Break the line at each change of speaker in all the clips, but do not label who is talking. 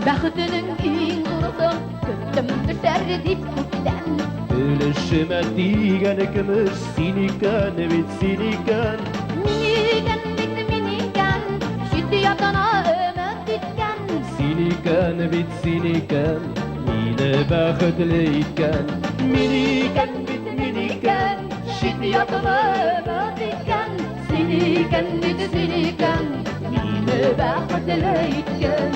Baxtının in urusun, kötüm düşer dip kupten.
Ölüşüme digen ikimiz siniken, evet siniken.
Miniken, bit miniken, şiddiyatına ömür ditken.
Siniken, evet siniken, yine baxtlıyken.
Miniken, bit miniken, şiddiyatına ömür ditken. Siniken, bit siniken, yine baxtlıyken.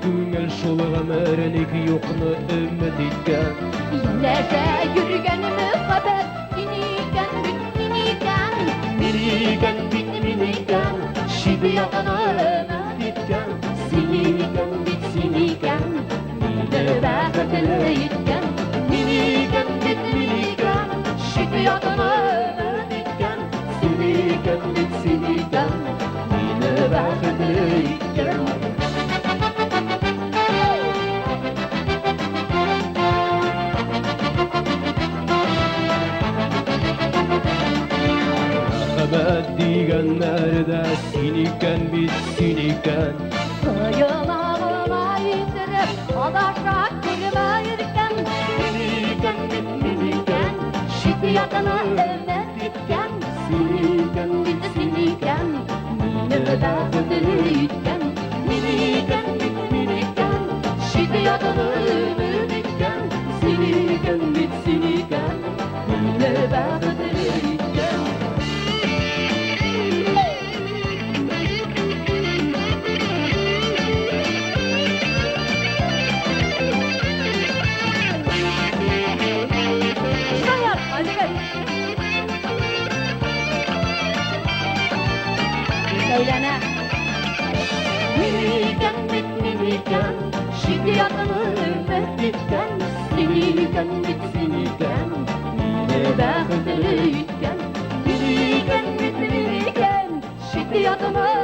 Күңел шулыгы мәрәник юкны өмет иткән.
Илләрдә йөргәнемне хәбәр синекән, бит синекән.
Миникән, бит миникән, шиде ягына өмет иткән.
Синекән, бит синекән, мине бәхетле иткән.
Миникән, бит миникән, шиде ягына өмет иткән.
Синекән, бит синекән, мине бәхетле иткән.
Мәхәббәт дигәннәрдә синекән, бит синекән.
Кыйынагына иттереп, адаша күрмә иркән.
Миникән, бит
Минекән, шиятына өмет иткән. Синекән, бит синекән, мине бәхетле иткән. Минекән, бит минекән, шиятына өмет иткән. Синекән, бит синекән, мине бәхетле иткән. Söylene. Minniken, bit minniken, şiddiyatını ümmet ditken. Siniken, bit siniken, mine bäxtli itken. Minniken, bit minniken, şiddiyatını